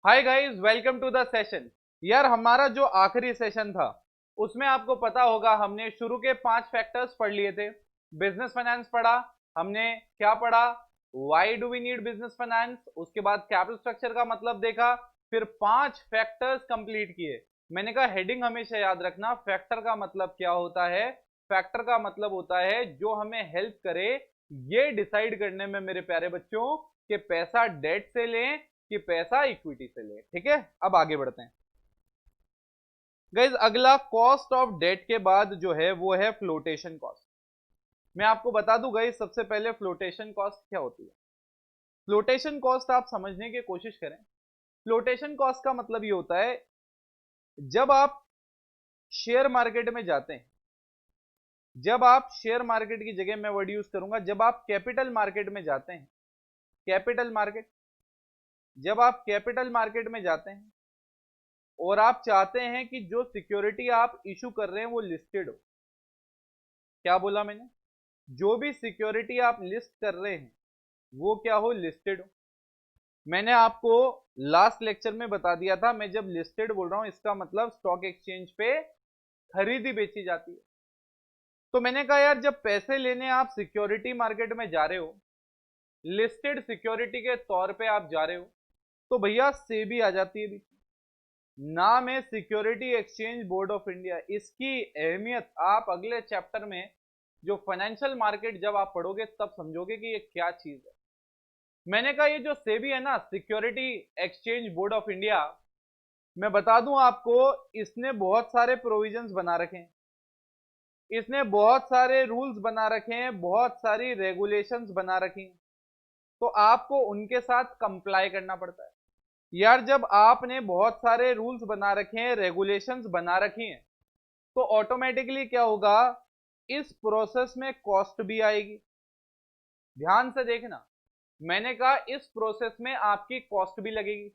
Hi guys, welcome to the session. यार हमारा जो आखिरी सेशन था उसमें आपको पता होगा हमने शुरू के 5 फैक्टर्स पढ़ लिए थे। बिजनेस फाइनेंस पढ़ा हमने। क्या पढ़ा? Why do we need business finance. उसके बाद कैपिटल स्ट्रक्चर का मतलब देखा। फिर 5 फैक्टर्स कंप्लीट किए। मैंने कहा हेडिंग हमेशा याद रखना, फैक्टर का मतलब क्या होता है। फैक्टर का मतलब होता है जो हमें हेल्प करे ये डिसाइड करने में मेरे प्यारे बच्चों कि पैसा डेट से लें कि पैसा इक्विटी से ले। ठीक है, अब आगे बढ़ते हैं गाइज। अगला कॉस्ट ऑफ डेट के बाद जो है वो है फ्लोटेशन कॉस्ट। मैं आपको बता दूं गाइज, सबसे पहले फ्लोटेशन कॉस्ट क्या होती है। फ्लोटेशन कॉस्ट आप समझने की कोशिश करें। फ्लोटेशन कॉस्ट का मतलब ये होता है जब आप शेयर मार्केट में जाते हैं, जब आप शेयर मार्केट की जगह मैं वर्ड यूज करूंगा, जब आप कैपिटल मार्केट में जाते हैं। कैपिटल मार्केट, जब आप कैपिटल मार्केट में जाते हैं और आप चाहते हैं कि जो सिक्योरिटी आप इशू कर रहे हैं वो लिस्टेड हो। क्या बोला मैंने? जो भी सिक्योरिटी आप लिस्ट कर रहे हैं वो क्या हो? लिस्टेड हो। मैंने आपको लास्ट लेक्चर में बता दिया था, मैं जब लिस्टेड बोल रहा हूं इसका मतलब स्टॉक एक्सचेंज पे खरीदी बेची जाती है। तो मैंने कहा यार जब पैसे लेने आप सिक्योरिटी मार्केट में जा रहे हो, लिस्टेड सिक्योरिटी के तौर पे आप जा रहे हो, तो भैया सेबी आ जाती है बीच में। नाम है security exchange board of India. इसकी अहमियत आप अगले चैप्टर में जो फाइनेंशियल मार्केट जब आप पढ़ोगे तब समझोगे कि ये क्या चीज है। मैंने कहा ये जो सेबी है ना, security exchange board of India, मैं बता दूं आपको, इसने बहुत सारे प्रोविजंस बना रखे हैं, इसने बहुत सारे रूल्स बना रखे हैं, बहुत सारी रेगुलेशंस बना रखी हैं। तो आपको उनके साथ कंप्लाई करना पड़ता है। यार जब आपने बहुत सारे रूल्स बना रखे हैं, रेगुलेशंस बना रखी हैं, तो ऑटोमेटिकली क्या होगा, इस प्रोसेस में कॉस्ट भी आएगी। ध्यान से देखना, मैंने कहा इस प्रोसेस में आपकी कॉस्ट भी लगेगी।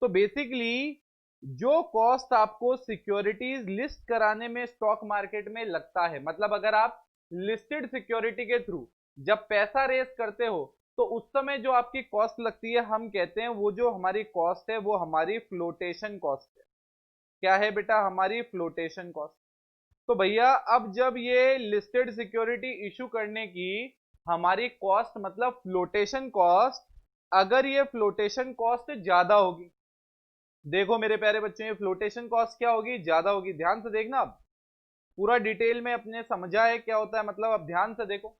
तो बेसिकली जो कॉस्ट आपको सिक्योरिटीज लिस्ट कराने में स्टॉक मार्केट में लगता है, मतलब अगर आप लिस्टेड सिक्योरिटी के थ्रू जब पैसा रेस करते हो तो उस समय जो आपकी कॉस्ट लगती है, हम कहते हैं वो जो हमारी कॉस्ट है वो हमारी फ्लोटेशन कॉस्ट है। क्या है बेटा? हमारी फ्लोटेशन कॉस्ट। तो भैया अब जब ये लिस्टेड सिक्योरिटी इशू करने की हमारी कॉस्ट मतलब फ्लोटेशन कॉस्ट, अगर ये फ्लोटेशन कॉस्ट ज्यादा होगी, देखो मेरे प्यारे बच्चों ये फ्लोटेशन कॉस्ट क्या होगी? ज्यादा होगी। ध्यान से देखना, अब पूरा डिटेल में अपने समझा है क्या होता है, मतलब अब ध्यान से देखो।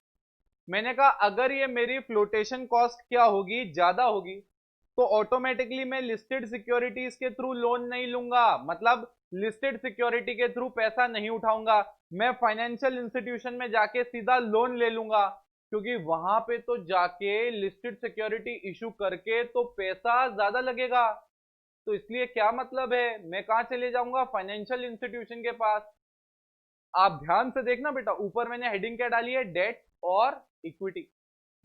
मैंने कहा अगर ये मेरी फ्लोटेशन कॉस्ट क्या होगी? ज्यादा होगी, तो ऑटोमेटिकली मैं लिस्टेड सिक्योरिटीज के थ्रू लोन नहीं लूंगा, मतलब लिस्टेड सिक्योरिटी के थ्रू पैसा नहीं उठाऊंगा। मैं फाइनेंशियल इंस्टीट्यूशन में जाके सीधा लोन ले लूंगा, क्योंकि वहां पे तो जाके लिस्टेड सिक्योरिटी इशू करके तो पैसा ज्यादा लगेगा। तो इसलिए क्या मतलब है, मैं कहां चले जाऊंगा? फाइनेंशियल इंस्टीट्यूशन के पास। आप ध्यान से देखना बेटा, ऊपर मैंने हेडिंग क्या डाली है? डेट और इक्विटी।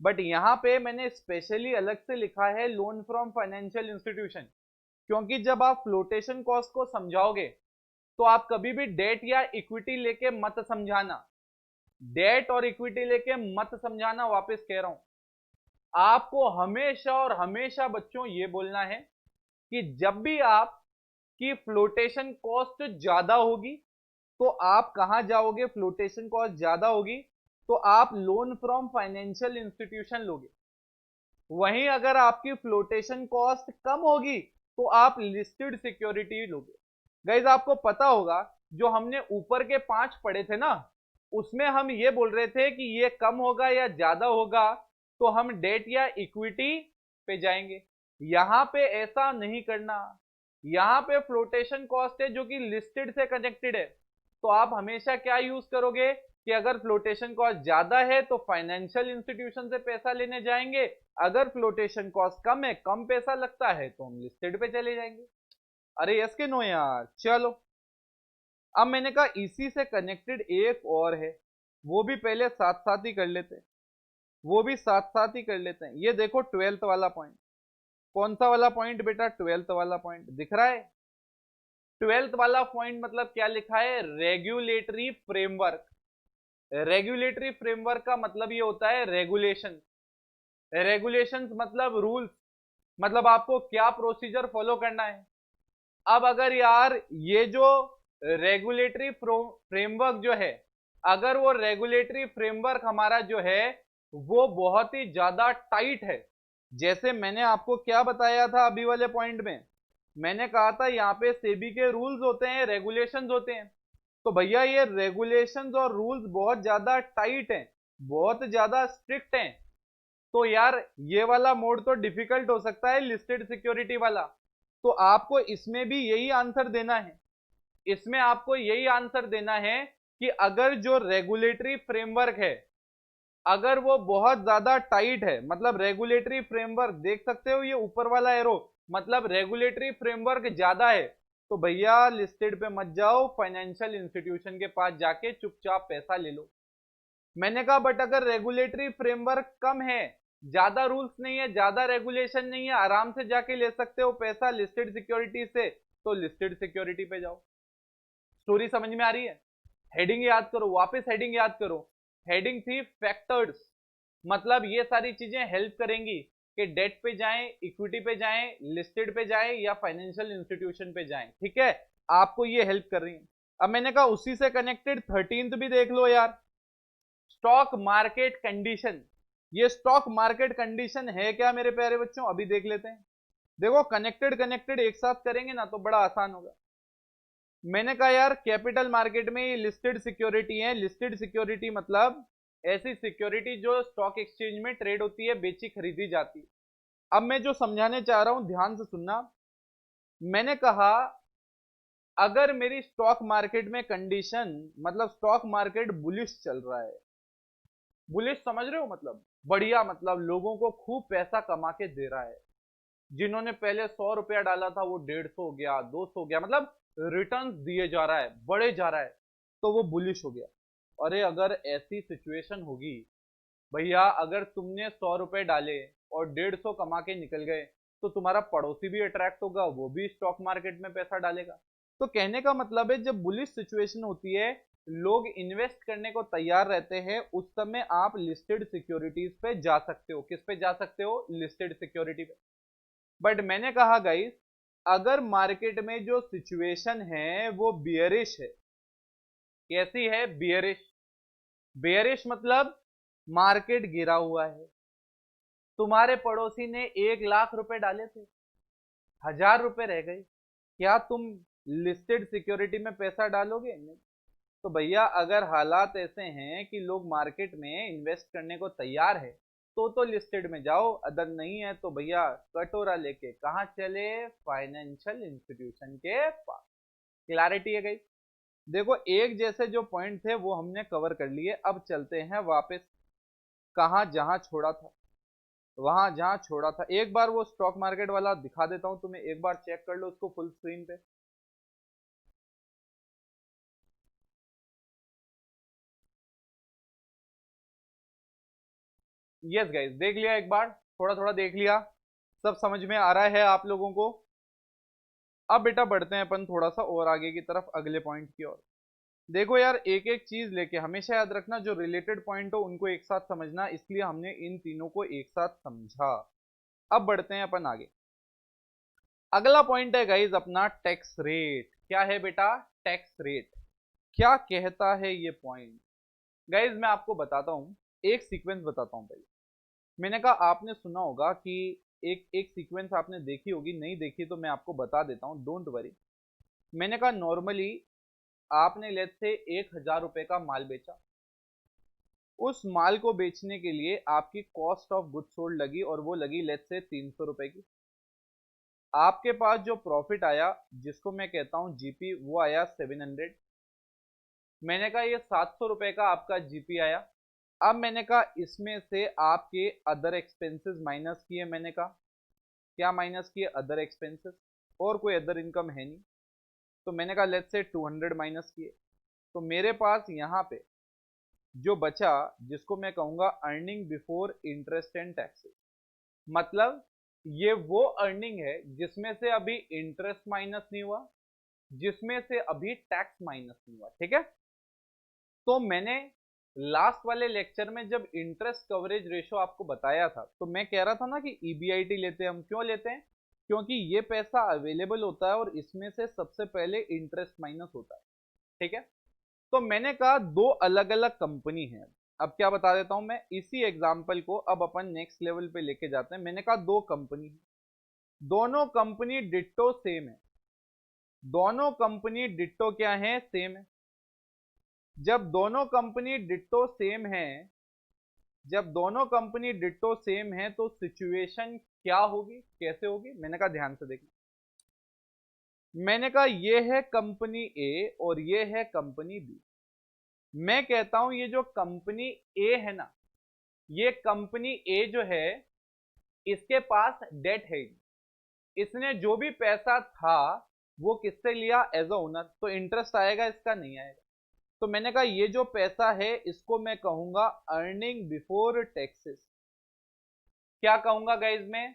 बट यहां पे मैंने स्पेशली अलग से लिखा है लोन फ्रॉम फाइनेंशियल इंस्टीट्यूशन, क्योंकि जब आप फ्लोटेशन कॉस्ट को समझाओगे तो आप कभी भी डेट या इक्विटी लेके मत समझाना। डेट और इक्विटी लेके मत समझाना, वापस कह रहा हूं। आपको हमेशा और हमेशा बच्चों ये बोलना है कि जब भी आपकी फ्लोटेशन कॉस्ट ज्यादा होगी तो आप कहां जाओगे? फ्लोटेशन कॉस्ट ज्यादा होगी तो आप लोन फ्रॉम फाइनेंशियल इंस्टीट्यूशन लोगे। वहीं अगर आपकी फ्लोटेशन कॉस्ट कम होगी तो आप लिस्टेड सिक्योरिटी लोगे। गाइज आपको पता होगा जो हमने ऊपर के 5 पढ़े थे ना, उसमें हम ये बोल रहे थे कि ये कम होगा या ज्यादा होगा तो हम डेट या इक्विटी पे जाएंगे। यहां पे ऐसा नहीं करना। यहां पे फ्लोटेशन कॉस्ट है जो कि लिस्टेड से कनेक्टेड है, तो आप हमेशा क्या यूज करोगे कि अगर फ्लोटेशन कॉस्ट ज्यादा है तो फाइनेंशियल इंस्टीट्यूशन से पैसा लेने जाएंगे, अगर फ्लोटेशन कॉस्ट कम है, कम पैसा लगता है, तो हम लिस्टेड पे चले जाएंगे। अरे यस के नो यार? चलो अब मैंने कहा इसी से कनेक्टेड एक और है, वो भी पहले साथ साथ ही कर लेते हैं, वो भी साथ साथ ही कर लेते हैं। ये देखो 12th वाला पॉइंट। कौन सा वाला पॉइंट बेटा? 12th वाला पॉइंट दिख रहा है? 12th वाला पॉइंट मतलब क्या लिखा है? Regulatory framework. रेगुलेटरी फ्रेमवर्क का मतलब ये होता है रेगुलेशन। रेगुलेशंस मतलब रूल्स। मतलब आपको क्या प्रोसीजर फॉलो करना है। अब अगर यार ये जो रेगुलेटरी फ्रेमवर्क जो है, अगर वो रेगुलेटरी फ्रेमवर्क हमारा जो है वो बहुत ही ज्यादा टाइट है, जैसे मैंने आपको क्या बताया था अभी वाले पॉइंट में, मैंने कहा था यहाँ पे सेबी के रूल्स होते हैं, रेगुलेशंस होते हैं। तो भैया ये रेगुलेशंस और रूल्स बहुत ज्यादा टाइट हैं, बहुत ज्यादा स्ट्रिक्ट हैं। तो यार ये वाला मोड तो डिफिकल्ट हो सकता है, लिस्टेड सिक्योरिटी वाला। तो आपको इसमें भी यही आंसर देना है, इसमें आपको यही आंसर देना है कि अगर जो रेगुलेटरी फ्रेमवर्क है, अगर वो बहुत ज्यादा टाइट है, मतलब रेगुलेटरी फ्रेमवर्क देख सकते हो ये ऊपर वाला एरो, मतलब रेगुलेटरी फ्रेमवर्क ज्यादा है, तो भैया लिस्टेड पे मत जाओ, फाइनेंशियल इंस्टीट्यूशन के पास जाके चुपचाप पैसा ले लो। मैंने कहा बट अगर रेगुलेटरी फ्रेमवर्क कम है, ज्यादा रूल्स नहीं है, ज्यादा रेगुलेशन नहीं है, आराम से जाके ले सकते हो पैसा लिस्टेड सिक्योरिटी से, तो लिस्टेड सिक्योरिटी पे जाओ। स्टोरी समझ में आ रही है? हेडिंग याद करो, वापस हेडिंग याद करो। हेडिंग थी फैक्टर्स, मतलब ये सारी चीजें हेल्प करेंगी कि डेट पे जाएं, इक्विटी पे जाएं, लिस्टेड पे जाएं या फाइनेंशियल इंस्टीट्यूशन पे जाएं। ठीक है, आपको ये हेल्प कर रही है। अब मैंने कहा उसी से कनेक्टेड 13th भी देख लो यार, स्टॉक मार्केट कंडीशन। ये स्टॉक मार्केट कंडीशन है क्या मेरे प्यारे बच्चों, अभी देख लेते हैं। देखो कनेक्टेड कनेक्टेड एक साथ करेंगे ना तो बड़ा आसान होगा। मैंने कहा यार कैपिटल मार्केट में ये लिस्टेड सिक्योरिटी है, लिस्टेड सिक्योरिटी मतलब ऐसी सिक्योरिटी जो स्टॉक एक्सचेंज में ट्रेड होती है, बेची खरीदी जाती है। अब मैं जो समझाने चाह रहा हूं ध्यान से सुनना। मैंने कहा अगर मेरी स्टॉक मार्केट में कंडीशन, मतलब स्टॉक मार्केट बुलिश चल रहा है, बुलिश समझ रहे हो, मतलब बढ़िया, मतलब लोगों को खूब पैसा कमा के दे रहा है, जिन्होंने पहले 100 रुपया डाला था वो 150 हो गया, 200 हो गया, मतलब रिटर्न्स दिए जा रहा है, बढ़े जा रहा है, तो वो बुलिश हो गया। अरे अगर ऐसी सिचुएशन होगी भैया, अगर तुमने 100 रुपए डाले और 150 कमा के निकल गए, तो तुम्हारा पड़ोसी भी अट्रैक्ट होगा, वो भी स्टॉक मार्केट में पैसा डालेगा। तो कहने का मतलब है जब बुलिश सिचुएशन होती है, लोग इन्वेस्ट करने को तैयार रहते हैं, उस समय आप लिस्टेड सिक्योरिटीज पे जा सकते हो। किस पे जा सकते हो? लिस्टेड सिक्योरिटी पे। बट मैंने कहा गाइस, अगर मार्केट में जो सिचुएशन है वो बियरिश है। कैसी है? बियरिश। बियरिश मतलब मार्केट गिरा हुआ है, तुम्हारे पड़ोसी ने 1 लाख रुपए डाले थे, 1000 रुपए रह गए, क्या तुम लिस्टेड सिक्योरिटी में पैसा डालोगे? नहीं। तो भैया अगर हालात ऐसे हैं कि लोग मार्केट में इन्वेस्ट करने को तैयार है, तो लिस्टेड में जाओ, अदर नहीं है तो भैया कटोरा लेके कहाँ चले? फाइनेंशियल इंस्टीट्यूशन के पास। क्लैरिटी है गई? देखो एक जैसे जो पॉइंट थे वो हमने कवर कर लिए, अब चलते हैं वापस कहाँ, जहां छोड़ा था, वहां जहां छोड़ा था। एक बार वो स्टॉक मार्केट वाला दिखा देता हूं तुम्हें, एक बार चेक कर लो उसको फुल स्क्रीन पे। यस गाइस, देख लिया एक बार, थोड़ा थोड़ा देख लिया, सब समझ में आ रहा है आप लोगों को? अब बेटा बढ़ते हैं अपन थोड़ा सा और आगे की तरफ, अगले पॉइंट की ओर। देखो यार एक एक चीज लेके हमेशा याद रखना, जो रिलेटेड पॉइंट हो उनको एक साथ समझना, इसलिए हमने इन तीनों को एक साथ समझा। अब बढ़ते हैं अपन आगे। अगला पॉइंट है गाइज अपना टैक्स रेट। क्या है बेटा? Tax rate. क्या कहता है ये पॉइंट? गाइज मैं आपको बताता हूं, एक सीक्वेंस बताता हूं पहले। मैंने कहा आपने सुना होगा कि एक एक सीक्वेंस आपने देखी होगी, नहीं देखी तो मैं आपको बता देता हूं, डोंट वरी। मैंने कहा नॉर्मली आपने लेट से 1000 रुपए का माल बेचा, उस माल को बेचने के लिए आपकी कॉस्ट ऑफ गुड्स सोल्ड लगी और वो लगी लेट से 300 रुपए की। आपके पास जो प्रॉफिट आया, जिसको मैं कहता हूं जीपी, वो आया 700। मैंने कहा ये 700 रुपए का आपका जीपी आया। अब मैंने कहा इसमें से आपके अदर एक्सपेंसेस माइनस किए। मैंने कहा क्या माइनस किए? अदर एक्सपेंसेस, और कोई अदर इनकम है नहीं, तो मैंने कहा लेट्स से 200 माइनस किए। तो मेरे पास यहाँ पे जो बचा, जिसको मैं कहूंगा earning before interest and taxes, मतलब ये वो अर्निंग है जिसमें से अभी इंटरेस्ट माइनस नहीं हुआ, जिसमें से अभी टैक्स माइनस नहीं हुआ। ठीक है, तो मैंने लास्ट वाले लेक्चर में जब इंटरेस्ट कवरेज रेशो आपको बताया था तो मैं कह रहा था ना कि ईबीआईटी लेते हैं हम। क्यों लेते हैं? क्योंकि ये पैसा अवेलेबल होता है और इसमें से सबसे पहले इंटरेस्ट माइनस होता है। ठीक है, तो मैंने कहा दो अलग अलग कंपनी है। अब क्या बता देता हूं मैं, इसी एग्जांपल को अब अपन नेक्स्ट लेवल पे लेके जाते हैं। मैंने कहा दो कंपनी है, दोनों कंपनी डिट्टो सेम है। दोनों कंपनी डिट्टो क्या है? सेम है। जब दोनों कंपनी डिट्टो सेम है, जब दोनों कंपनी डिट्टो सेम है तो सिचुएशन क्या होगी, कैसे होगी? मैंने कहा ध्यान से देखना। मैंने कहा ये है कंपनी ए और ये है कंपनी बी। मैं कहता हूं ये जो कंपनी ए है ना, ये कंपनी ए जो है इसके पास डेट है। इसने जो भी पैसा था वो किससे लिया? As a owner. तो इंटरेस्ट आएगा इसका? नहीं आएगा। तो मैंने कहा ये जो पैसा है इसको मैं कहूंगा अर्निंग बिफोर टैक्सेस। क्या कहूंगा गाइज मैं?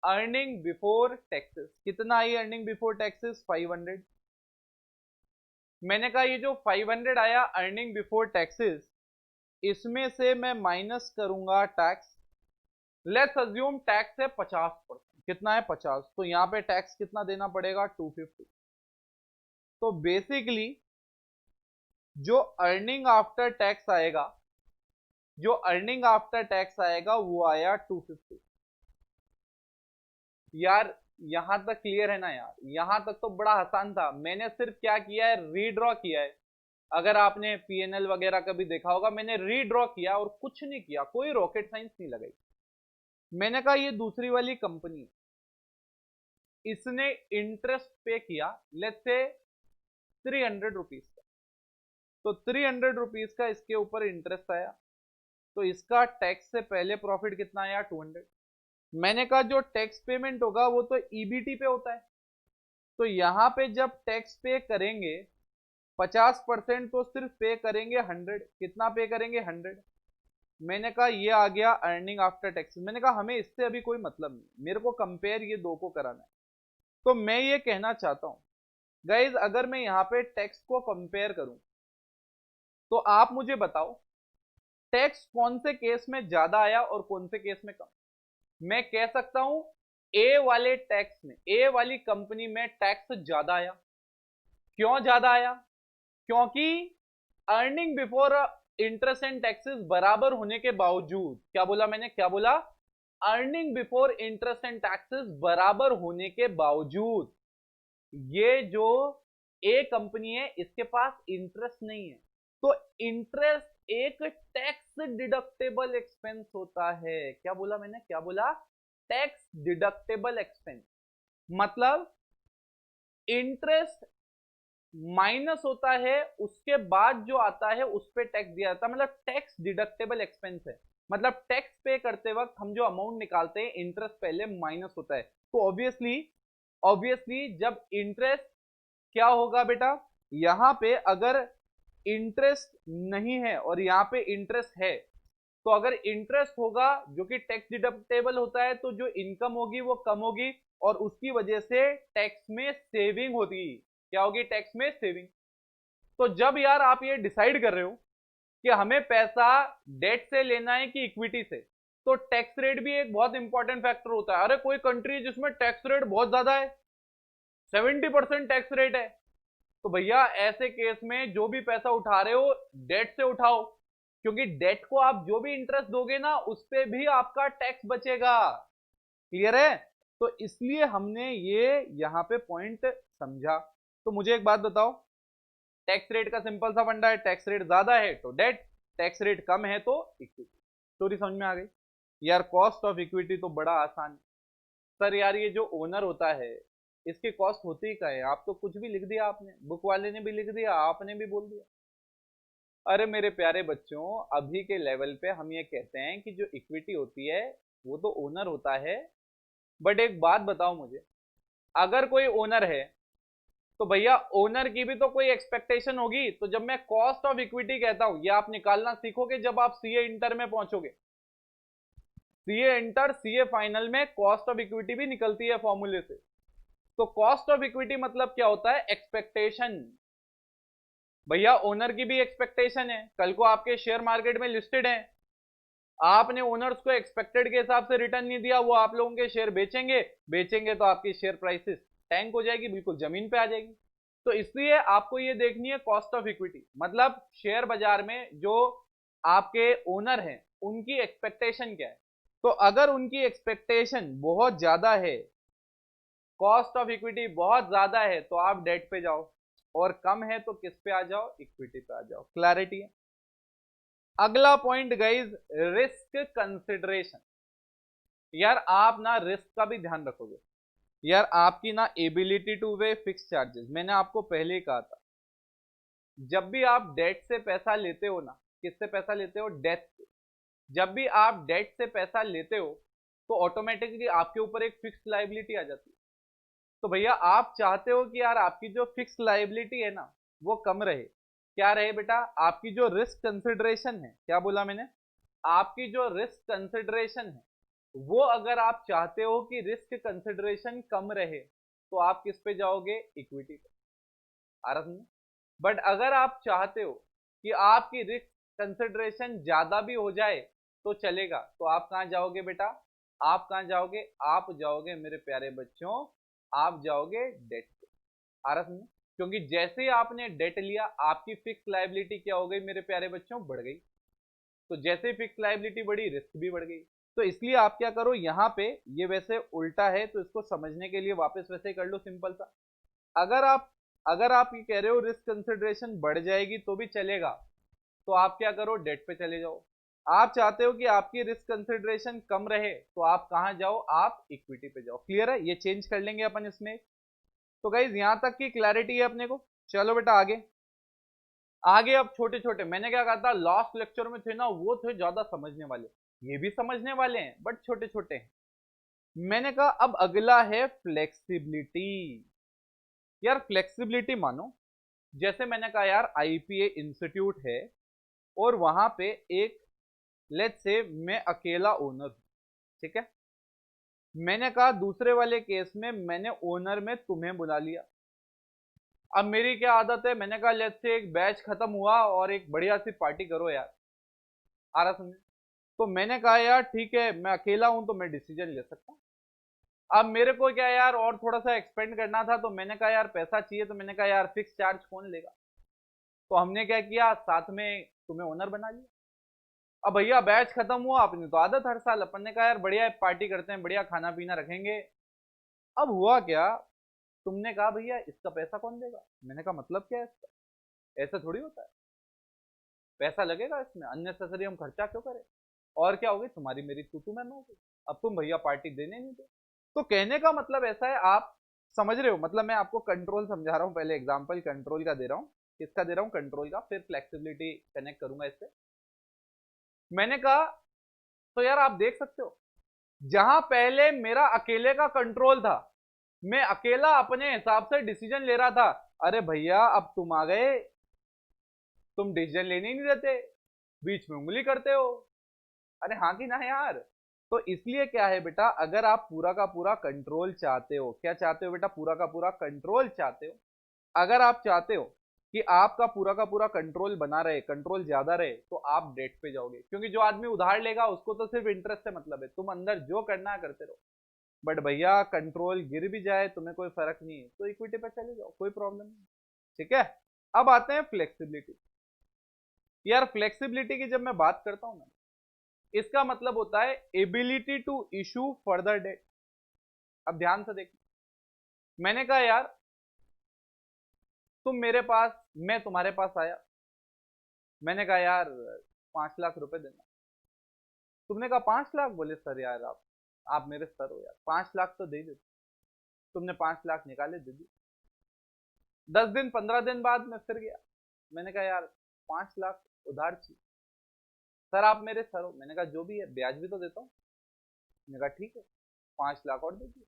Earning before taxes. कितना आई अर्निंग बिफोर टैक्सेस? 500। मैंने कहा ये जो 500 आया अर्निंग बिफोर टैक्सेस, इसमें से मैं माइनस करूंगा टैक्स। लेट्स अज्यूम टैक्स है 50%। कितना है? 50। तो यहां पे टैक्स कितना देना पड़ेगा? 250। तो बेसिकली जो अर्निंग आफ्टर टैक्स आएगा, जो अर्निंग आफ्टर टैक्स आएगा वो आया 250। यार यहां तक क्लियर है ना? यार यहां तक तो बड़ा आसान था। मैंने सिर्फ क्या किया है? रीड्रॉ किया है। अगर आपने पीएनएल वगैरह कभी देखा होगा, मैंने रीड्रॉ किया और कुछ नहीं किया, कोई रॉकेट साइंस नहीं लगाई। मैंने कहा ये दूसरी वाली कंपनी, इसने इंटरेस्ट पे किया लेट्स से 300 रुपीज का। तो 300 रुपीज का इसके ऊपर इंटरेस्ट आया, तो इसका टैक्स से पहले प्रॉफिट कितना आया? 200। मैंने कहा जो टैक्स पेमेंट होगा वो तो ईबीटी पे होता है। तो यहां पे जब टैक्स पे करेंगे 50%, तो सिर्फ पे करेंगे 100। कितना पे करेंगे? 100। मैंने कहा ये आ गया अर्निंग आफ्टर टैक्सेस। मैंने कहा हमें इससे अभी कोई मतलब नहीं, मेरे को कंपेयर ये दो को कराना है। तो मैं ये कहना चाहता हूं गाइज, अगर मैं यहां पे टैक्स को कंपेयर करूं तो आप मुझे बताओ टैक्स कौन से केस में ज्यादा आया और कौन से केस में कम? मैं कह सकता हूं ए वाले टैक्स में, ए वाली कंपनी में टैक्स ज्यादा आया। क्यों ज्यादा आया? क्योंकि earning before interest and taxes बराबर होने के बावजूद, क्या बोला मैंने? क्या बोला? Earning before interest and taxes बराबर होने के बावजूद ये जो ए कंपनी है इसके पास इंटरेस्ट नहीं है। तो इंटरेस्ट एक टैक्स डिडक्टेबल एक्सपेंस होता है। क्या बोला मैंने? क्या बोला? Tax deductible expense. मतलब इंटरेस्ट माइनस होता है, उसके बाद जो आता है उस पर टैक्स दिया जाता है, मतलब टैक्स डिडक्टेबल एक्सपेंस है। मतलब टैक्स पे करते वक्त हम जो अमाउंट निकालते हैं इंटरेस्ट पहले माइनस होता है। तो ऑब्वियसली ऑब्वियसली जब इंटरेस्ट, क्या होगा बेटा, यहां पे अगर इंटरेस्ट नहीं है और यहां पे इंटरेस्ट है, तो अगर इंटरेस्ट होगा जो कि टैक्स डिडक्टेबल होता है, तो जो इनकम होगी वो कम होगी और उसकी वजह से टैक्स में सेविंग होती। क्या होगी? टैक्स में सेविंग। तो जब यार आप ये डिसाइड कर रहे हो कि हमें पैसा डेट से लेना है कि इक्विटी से, तो टैक्स रेट भी एक बहुत इंपॉर्टेंट फैक्टर होता है। अरे कोई कंट्री जिसमें टैक्स रेट बहुत ज्यादा है, 70% टैक्स रेट है, तो भैया ऐसे केस में जो भी पैसा उठा रहे हो डेट से उठाओ, क्योंकि डेट को आप जो भी इंटरेस्ट दोगे ना उस पर भी आपका टैक्स बचेगा। क्लियर है? तो इसलिए हमने ये यहां पे पॉइंट समझा। तो मुझे एक बात बताओ, टैक्स रेट का सिंपल सा फंडा है, टैक्स रेट ज्यादा है तो डेट, टैक्स रेट कम है तो इक्विटी। स्टोरी समझ में आ गई? यार कॉस्ट ऑफ इक्विटी तो बड़ा आसान है सर। यार ये जो ओनर होता है इसकी कॉस्ट होती ही क्या है? आप तो कुछ भी लिख दिया, आपने बुक वाले ने भी लिख दिया, आपने भी बोल दिया। अरे मेरे प्यारे बच्चों, अभी के लेवल पे हम ये कहते हैं कि जो इक्विटी होती है वो तो ओनर होता है। बट एक बात बताओ मुझे, अगर कोई ओनर है तो भैया ओनर की भी तो कोई एक्सपेक्टेशन होगी। तो जब मैं कॉस्ट ऑफ इक्विटी कहता हूं, ये आप निकालना सीखोगे जब आप सीए इंटर में पहुंचोगे। सीए इंटर सीए फाइनल में कॉस्ट ऑफ इक्विटी भी निकलती है फॉर्मूले से। तो कॉस्ट ऑफ इक्विटी मतलब क्या होता है? एक्सपेक्टेशन। भैया ओनर की भी एक्सपेक्टेशन है, कल को आपके शेयर मार्केट में लिस्टेड है, आपने ओनर्स को एक्सपेक्टेड के हिसाब से रिटर्न नहीं दिया, वो आप लोगों के शेयर बेचेंगे, बेचेंगे तो आपकी शेयर प्राइसेस टैंक हो जाएगी, बिल्कुल जमीन पे आ जाएगी। तो इसलिए आपको ये देखनी है कॉस्ट ऑफ इक्विटी, मतलब शेयर बाजार में जो आपके ओनर हैं उनकी एक्सपेक्टेशन क्या है। तो अगर उनकी एक्सपेक्टेशन बहुत ज्यादा है, कॉस्ट ऑफ इक्विटी बहुत ज्यादा है, तो आप डेट पे जाओ, और कम है तो किस पे आ जाओ, इक्विटी पे आ जाओ। क्लैरिटी है। अगला पॉइंट गाइज, रिस्क कंसिडरेशन। यार आप ना रिस्क का भी ध्यान रखोगे, यार आपकी ना ability two way fix charges, मैंने आपको पहले ही कहा था, जब भी आप डेट से पैसा लेते हो ना, किससे पैसा लेते हो, डेट से, जब भी आप डेट से पैसा लेते हो तो ऑटोमेटिकली आपके ऊपर एक फिक्स लाइबिलिटी आ जाती है। तो भैया आप चाहते हो कि यार आपकी जो फिक्स लाइबिलिटी है ना वो कम रहे, क्या रहे बेटा, आपकी जो रिस्क कंसिडरेशन है, क्या बोला मैंने, आपकी जो रिस्क कंसिडरेशन है वो अगर आप चाहते हो कि रिस्क कंसिडरेशन कम रहे तो आप किस पे जाओगे, इक्विटी पे। आ रहा समझ। बट अगर आप चाहते हो कि आपकी रिस्क कंसिडरेशन ज्यादा भी हो जाए तो चलेगा, तो आप कहां जाओगे बेटा, आप कहां जाओगे, आप जाओगे मेरे प्यारे बच्चों, आप जाओगे डेट पे। आ रहा समझ। क्योंकि जैसे ही आपने डेट लिया आपकी फिक्स लाइबिलिटी क्या हो गई मेरे प्यारे बच्चों, बढ़ गई। तो जैसे ही फिक्स लाइबिलिटी बढ़ी रिस्क भी बढ़ गई। तो इसलिए आप क्या करो यहाँ पे, ये वैसे उल्टा है तो इसको समझने के लिए वापस वैसे ही कर लो, सिंपल सा। अगर आप अगर आप ये कह रहे हो रिस्क कंसिडरेशन बढ़ जाएगी तो भी चलेगा, तो आप क्या करो, डेट पे चले जाओ। आप चाहते हो कि आपकी रिस्क कंसिडरेशन कम रहे तो आप कहां जाओ, आप इक्विटी पे जाओ। क्लियर है, ये चेंज कर लेंगे अपन इसमें। तो गाइज यहां तक की क्लैरिटी है अपने को। चलो बेटा आगे। आगे अब छोटे छोटे, मैंने क्या कहा था लास्ट लेक्चर में थे ना, वो थे ज्यादा समझने वाले, ये भी समझने वाले हैं बट छोटे छोटे हैं। मैंने कहा अब अगला है फ्लेक्सिबिलिटी। यार फ्लेक्सिबिलिटी मानो, जैसे मैंने कहा यार आईपीए इंस्टीट्यूट है और वहां पे एक, लेट्स से मैं अकेला ओनर हूं, ठीक है, मैंने कहा दूसरे वाले केस में मैंने ओनर में तुम्हें बुला लिया। अब मेरी क्या आदत है, मैंने कहा लेट्स से एक बैच खत्म हुआ और एक बढ़िया सी पार्टी करो यार। आ रहा समझे। तो मैंने कहा यार ठीक है, मैं अकेला हूं तो मैं डिसीजन ले सकता हूं। अब मेरे को क्या यार और थोड़ा सा एक्सपेंड करना था, तो मैंने कहा यार पैसा चाहिए, तो मैंने कहा यार फिक्स चार्ज कौन लेगा, तो हमने क्या किया, साथ में तुम्हें ओनर बना लिया। अब भैया बैच खत्म हुआ, अपनी तो आदत हर साल अपन ने कहा यार बढ़िया पार्टी करते हैं, बढ़िया खाना पीना रखेंगे। अब हुआ क्या, तुमने कहा भैया इसका पैसा कौन देगा, मैंने कहा मतलब क्या है इसका, ऐसा थोड़ी होता है, पैसा लगेगा इसमें, अननेसेसरी हम खर्चा क्यों करें। और क्या होगी, तुम्हारी मेरी तू मैं होगी, अब तुम भैया पार्टी देने नहीं दो। तो कहने का मतलब ऐसा है, आप समझ रहे हो, मतलब मैं आपको कंट्रोल समझा रहा हूं, पहले एग्जांपल कंट्रोल का दे रहा हूं, किसका दे रहा हूं, कंट्रोल का, फिर फ्लेक्सिबिलिटी कनेक्ट करूंगा इससे। मैंने कहा, तो यार आप देख सकते हो, जहां पहले मेरा अकेले का कंट्रोल था, मैं अकेला अपने हिसाब से डिसीजन ले रहा था, अरे भैया अब तुम आ गए, तुम डिसीजन लेने ही नहीं देते, बीच में उंगली करते हो, अरे हाँ कि ना यार। तो इसलिए क्या है बेटा, अगर आप पूरा का पूरा कंट्रोल चाहते हो, क्या चाहते हो बेटा, पूरा का पूरा कंट्रोल चाहते हो, अगर आप चाहते हो कि आपका पूरा का पूरा कंट्रोल बना रहे, कंट्रोल ज्यादा रहे, तो आप डेट पे जाओगे, क्योंकि जो आदमी उधार लेगा उसको तो सिर्फ इंटरेस्ट से मतलब है, तुम अंदर जो करना है करते रहो। बट भैया कंट्रोल गिर भी जाए तुम्हें कोई फर्क नहीं है, तो इक्विटी पे चले जाओ, कोई प्रॉब्लम नहीं। ठीक है। अब आते हैं फ्लेक्सिबिलिटी। यार फ्लेक्सिबिलिटी की जब मैं बात करता हूं ना, इसका मतलब होता है ability to issue further debt. अब ध्यान से देखो, मैंने कहा यार तुम मेरे पास, मैं तुम्हारे पास आया, मैंने कहा यार 5 लाख रुपए देना, तुमने कहा 5 लाख, बोले सर यार आप मेरे सर हो यार, 5 लाख तो दे देते, तुमने 5 लाख निकाले दे दी। 10 दिन 15 दिन बाद मैं फिर गया, मैंने कहा यार 5 लाख उधार चाहिए, सर आप मेरे सर हो, मैंने कहा जो भी है ब्याज भी तो देता हूँ, मैंने कहा ठीक है 5 लाख और दे दिए।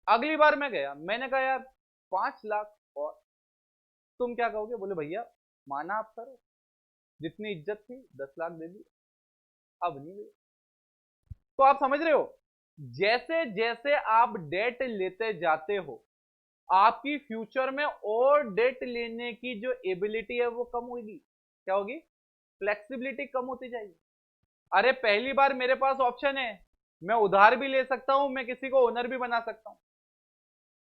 अगली बार मैं गया, मैंने कहा यार 5 लाख और, तुम क्या कहोगे, बोले भैया माना आप सर हो, जितनी इज्जत थी 10 लाख दे दी, अब नहीं दे। तो आप समझ रहे हो, जैसे जैसे आप डेट लेते जाते हो आपकी फ्यूचर में और डेट लेने की जो एबिलिटी है वो कम होगी। क्या होगी? फ्लेक्सिबिलिटी कम होती जाएगी। अरे पहली बार मेरे पास ऑप्शन है, मैं उधार भी ले सकता हूं, मैं किसी को ओनर भी बना सकता हूं,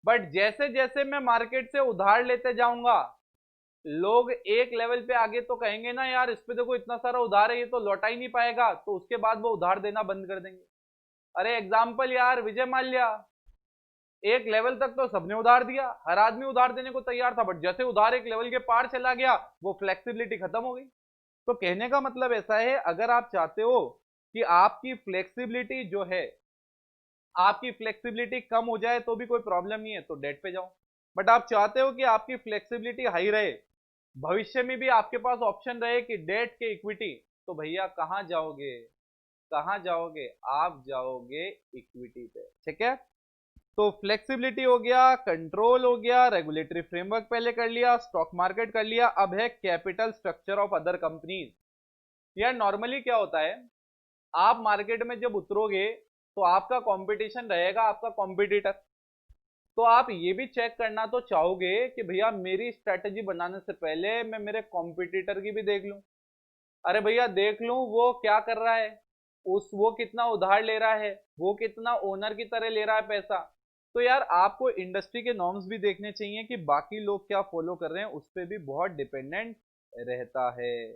बट जैसे जैसे मैं मार्केट से उधार लेते जाऊंगा, लोग एक लेवल पे आगे तो कहेंगे ना यार इस पे देखो इतना सारा उधार है, ये तो लौटा ही नहीं पाएगा, तो उसके बाद वो उधार देना बंद कर देंगे। अरे एग्जाम्पल यार विजय माल्या, एक लेवल तक तो सबने उधार दिया, हर आदमी उधार देने को तैयार था, बट जैसे उधार एक लेवल के पार चला गया, वो फ्लेक्सिबिलिटी खत्म हो गई। तो कहने का मतलब ऐसा है, अगर आप चाहते हो कि आपकी फ्लेक्सिबिलिटी जो है, आपकी फ्लेक्सिबिलिटी कम हो जाए तो भी कोई प्रॉब्लम नहीं है, तो डेट पे जाओ। बट आप चाहते हो कि आपकी फ्लेक्सिबिलिटी हाई रहे, भविष्य में भी आपके पास ऑप्शन रहे कि डेट के इक्विटी, तो भैया कहां जाओगे? कहां जाओगे? आप जाओगे इक्विटी पे। ठीक है, तो फ्लेक्सिबिलिटी हो गया, कंट्रोल हो गया, रेगुलेटरी फ्रेमवर्क पहले कर लिया, स्टॉक मार्केट कर लिया, अब है capital structure of other companies. यार नॉर्मली क्या होता है, आप मार्केट में जब उतरोगे तो आपका कंपटीशन रहेगा, आपका कॉम्पिटिटर, तो आप ये भी चेक करना तो चाहोगे कि भैया मेरी स्ट्रेटेजी बनाने से पहले मैं मेरे कॉम्पिटिटर की भी देख लूं। अरे भैया देख लूं वो क्या कर रहा है, वो कितना उधार ले रहा है, वो कितना ओनर की तरह ले रहा है पैसा। तो यार आपको इंडस्ट्री के नॉर्म्स भी देखने चाहिए कि बाकी लोग क्या फॉलो कर रहे हैं, उस पर भी बहुत डिपेंडेंट रहता है।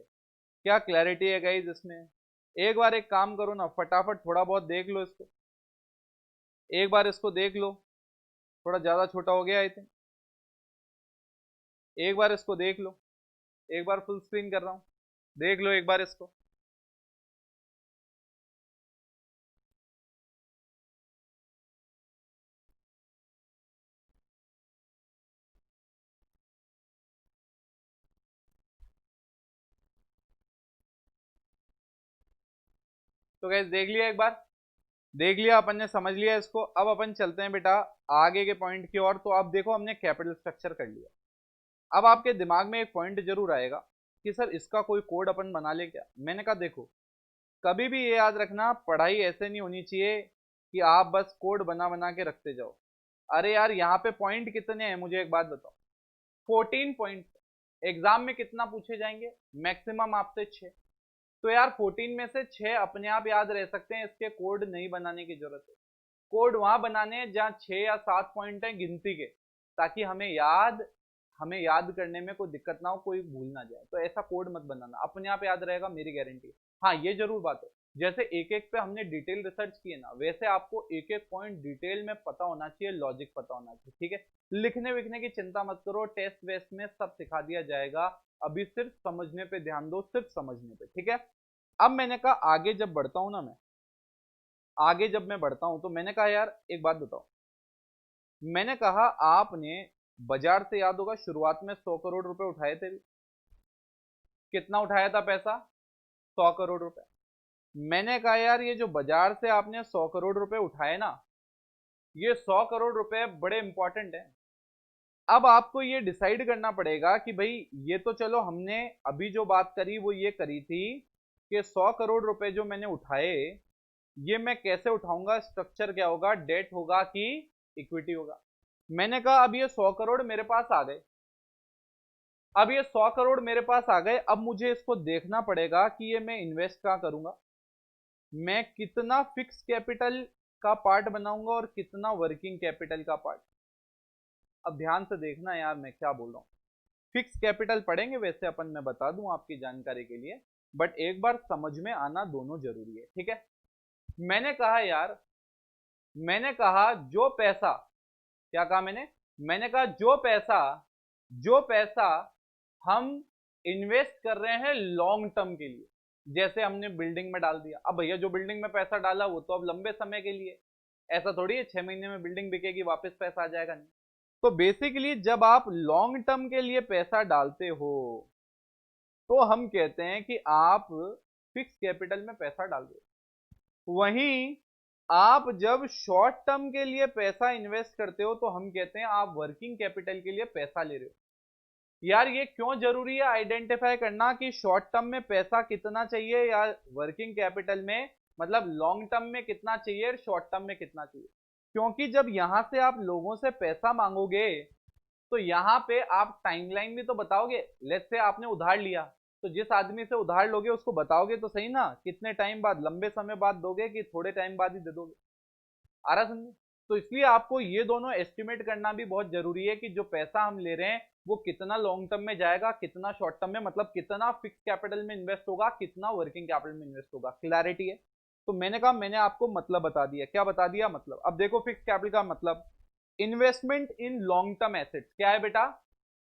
क्या क्लैरिटी है गाइस इसमें? एक बार एक काम करो ना, फटाफट थोड़ा बहुत देख लो इसको, एक बार इसको देख लो, थोड़ा ज्यादा छोटा हो गया आई थिंक। एक बार इसको देख लो, एक बार फुल स्क्रीन कर रहा हूं, देख लो एक बार इसको। तो गैस देख लिया, एक बार देख लिया अपन ने, समझ लिया इसको। अब अपन चलते हैं बेटा आगे के पॉइंट की ओर। तो आप देखो हमने कैपिटल स्ट्रक्चर कर लिया, अब आपके दिमाग में एक पॉइंट जरूर आएगा कि सर इसका कोई कोड अपन बना ले क्या। मैंने कहा देखो, कभी भी ये याद रखना, पढ़ाई ऐसे नहीं होनी चाहिए कि आप बस कोड बना बना के रखते जाओ। अरे यार यहाँ पे पॉइंट कितने हैं मुझे एक बात बताओ? 14 पॉइंट। एग्जाम में कितना पूछे जाएंगे? मैक्सिमम आपसे 6। तो यार 14 में से 6 अपने आप याद रह सकते हैं, इसके कोड नहीं बनाने की जरूरत है। कोड वहां बनाने हैं जहां 6 या 7 पॉइंट है गिनती के, ताकि हमें याद करने में कोई दिक्कत ना हो, कोई भूल ना जाए। तो ऐसा कोड मत बनाना, अपने आप याद रहेगा, मेरी गारंटी। हाँ ये जरूर बात है, जैसे एक एक पे हमने डिटेल रिसर्च की है ना, वैसे आपको एक एक पॉइंट डिटेल में पता होना चाहिए, लॉजिक पता होना चाहिए। ठीक है, लिखने विखने की चिंता मत करो, टेस्ट वेस्ट में सब सिखा दिया जाएगा, अभी सिर्फ समझने पे ध्यान दो, सिर्फ समझने पे। ठीक है, अब मैंने कहा आगे जब बढ़ता हूं ना मैं, आगे जब मैं बढ़ता हूं तो मैंने कहा यार एक बात बताओ, मैंने कहा आपने बाजार से, याद होगा शुरुआत में 100 करोड़ रुपए उठाए थे, कितना उठाया था पैसा? 100 करोड़ रुपए। मैंने कहा यार ये जो बाजार से आपने 100 करोड़ रुपए उठाए ना, ये 100 करोड़ रुपए बड़े इंपॉर्टेंट हैं। अब आपको ये डिसाइड करना पड़ेगा कि भाई ये तो चलो हमने अभी जो बात करी वो ये करी थी कि 100 करोड़ रुपए जो मैंने उठाए, ये मैं कैसे उठाऊंगा, स्ट्रक्चर क्या होगा, डेट होगा कि इक्विटी होगा। मैंने कहा अब ये 100 करोड़ मेरे पास आ गए, अब ये 100 करोड़ मेरे पास आ गए, अब मुझे इसको देखना पड़ेगा कि ये मैं इन्वेस्ट कहाँ करूंगा, मैं कितना फिक्स कैपिटल का पार्ट बनाऊंगा और कितना वर्किंग कैपिटल का पार्ट। अब ध्यान से देखना यार मैं क्या बोल रहा हूं, फिक्स कैपिटल पढ़ेंगे वैसे अपन, मैं बता दूं आपकी जानकारी के लिए, बट एक बार समझ में आना दोनों जरूरी है। ठीक है, मैंने कहा यार, मैंने कहा जो पैसा, क्या कहा मैंने कहा जो पैसा हम इन्वेस्ट कर रहे हैं लॉन्ग टर्म के लिए, जैसे हमने बिल्डिंग में डाल दिया। अब भैया जो बिल्डिंग में पैसा डाला वो तो अब लंबे समय के लिए, ऐसा थोड़ी है 6 महीने में बिल्डिंग बिकेगी वापस पैसा आ जाएगा, नहीं। तो बेसिकली जब आप लॉन्ग टर्म के लिए पैसा डालते हो तो हम कहते हैं कि आप फिक्स कैपिटल में पैसा डाल रहे हो। वहीं आप जब शॉर्ट टर्म के लिए पैसा इन्वेस्ट करते हो तो हम कहते हैं आप वर्किंग कैपिटल के लिए पैसा ले रहे हो। यार ये क्यों जरूरी है आइडेंटिफाई करना कि शॉर्ट टर्म में पैसा कितना चाहिए या वर्किंग कैपिटल में, मतलब लॉन्ग टर्म में कितना चाहिए और शॉर्ट टर्म में कितना चाहिए। क्योंकि जब यहां से आप लोगों से पैसा मांगोगे तो यहाँ पे आप टाइमलाइन भी तो बताओगे। लेट्स से आपने उधार लिया, तो जिस आदमी से उधार लोगे उसको बताओगे तो सही ना, कितने टाइम बाद, लंबे समय बाद दोगे कि थोड़े टाइम बाद ही दे दोगे। आ रहा समझे? तो इसलिए आपको ये दोनों एस्टिमेट करना भी बहुत जरूरी है कि जो पैसा हम ले रहे हैं वो कितना लॉन्ग टर्म में जाएगा, कितना शॉर्ट टर्म में, मतलब कितना फिक्स कैपिटल में इन्वेस्ट होगा, कितना वर्किंग कैपिटल में इन्वेस्ट होगा। क्लैरिटी है? तो मैंने कहा, मैंने आपको मतलब बता दिया। क्या बता दिया? मतलब। अब देखो, फिक्स कैपिटल का मतलब investment in long term assets. क्या है बेटा?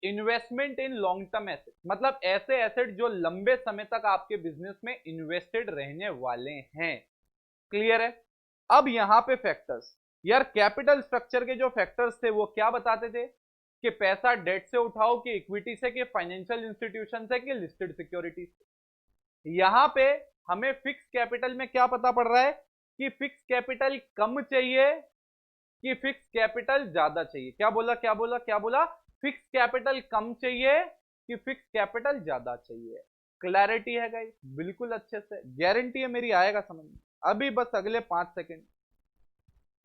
Investment in long term asset, मतलब ऐसे एसेट जो लंबे समय तक आपके बिजनेस में इन्वेस्टेड रहने वाले हैं। क्लियर है? अब यहां पे फैक्टर्स, यार कैपिटल स्ट्रक्चर के जो फैक्टर्स थे वो क्या बताते थे कि पैसा डेट से उठाओ, कि इक्विटी से, कि फाइनेंशियल इंस्टीट्यूशन से, कि लिस्टेड सिक्योरिटीज से। यहां पे हमें फिक्स कैपिटल में क्या पता पड़ रहा है कि फिक्स कैपिटल कम चाहिए कि फिक्स कैपिटल ज्यादा चाहिए। क्या बोला? क्या बोला? क्या बोला? फिक्स कैपिटल कम चाहिए कि फिक्स कैपिटल ज्यादा चाहिए। क्लैरिटी है गाइस? बिल्कुल अच्छे से, गारंटी है मेरी आएगा समझ में। अभी बस अगले 5 सेकंड।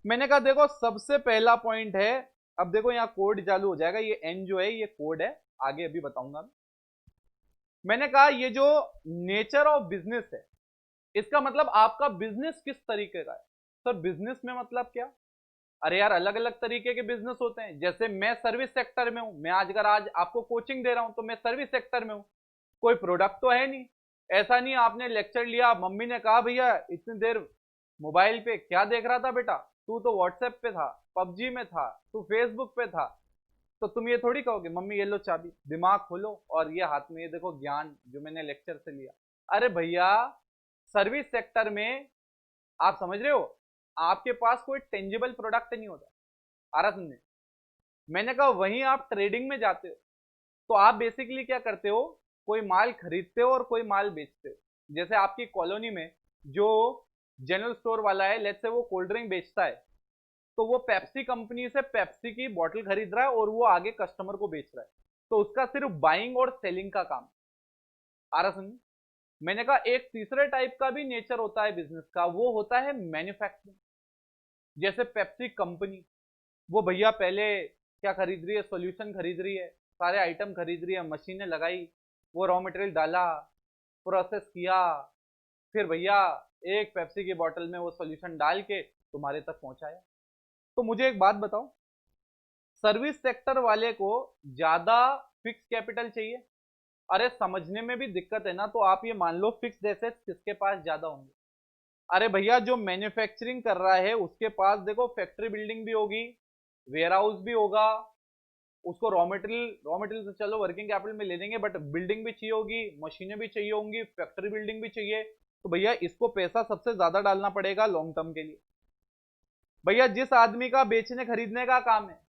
मैंने कहा देखो, सबसे पहला पॉइंट है, अब देखो यहाँ कोड चालू हो जाएगा, ये एन जो है ये कोड है, आगे अभी बताऊंगा। मैंने कहा ये जो नेचर ऑफ बिजनेस है, इसका मतलब आपका बिजनेस किस तरीके का है। सर बिजनेस में मतलब क्या? अरे यार, अलग अलग तरीके के बिजनेस होते हैं। जैसे मैं सर्विस सेक्टर में हूं, मैं आज आपको कोचिंग दे रहा हूं तो मैं सर्विस सेक्टर में हूं, कोई प्रोडक्ट तो है नहीं। ऐसा नहीं आपने लेक्चर लिया, मम्मी ने कहा भैया इतनी देर मोबाइल पे क्या देख रहा था बेटा, तू तो व्हाट्सएप पे था, पबजी में था, तू फेसबुक पे था, तो तुम ये थोड़ी कहोगे मम्मी ये लो चाबी, दिमाग खोलो और ये हाथ में ये देखो ज्ञान जो मैंने लेक्चर से लिया। अरे भैया, सर्विस सेक्टर में आप समझ रहे हो, आपके पास कोई टेंजिबल प्रोडक्ट नहीं होता। आ रहा समझे? मैंने कहा वहीं आप ट्रेडिंग में जाते हो, तो आप बेसिकली क्या करते हो, कोई माल खरीदते हो और कोई माल बेचते हो। जैसे आपकी कॉलोनी में जो जनरल स्टोर वाला है, लेट्स से वो कोल्ड ड्रिंक बेचता है, तो वो पेप्सी कंपनी से पेप्सी की बोतल खरीद रहा है और वो आगे कस्टमर को बेच रहा है, तो उसका सिर्फ बाइंग और सेलिंग का काम। आ रहा समझ? मैंने कहा एक तीसरे टाइप का भी नेचर होता है बिजनेस का, वो होता है मैन्युफैक्चरिंग। जैसे पेप्सी कंपनी, वो भैया पहले क्या खरीद रही है, सॉल्यूशन खरीद रही है, सारे आइटम खरीद रही है, मशीनें लगाई, वो रॉ मटेरियल डाला, प्रोसेस किया, फिर भैया एक पेप्सी की बोतल में वो सॉल्यूशन डाल के तुम्हारे तक पहुंचाया। तो मुझे एक बात बताओ, सर्विस सेक्टर वाले को ज्यादा फिक्स कैपिटल चाहिए? अरे समझने में भी दिक्कत है ना, तो आप ये मान लो फिक्स्ड एसेट्स किसके पास ज्यादा होंगे। अरे भैया, जो मैन्युफैक्चरिंग कर रहा है उसके पास देखो फैक्ट्री बिल्डिंग भी होगी, वेयर हाउस भी होगा, उसको रॉ मटेरियल से चलो वर्किंग कैपिटल में ले लेंगे, बट बिल्डिंग भी चाहिए होगी, मशीनें भी चाहिए होंगी, फैक्ट्री बिल्डिंग भी चाहिए। तो भैया इसको पैसा सबसे ज्यादा डालना पड़ेगा लॉन्ग टर्म के लिए। भैया जिस आदमी का बेचने खरीदने का काम है,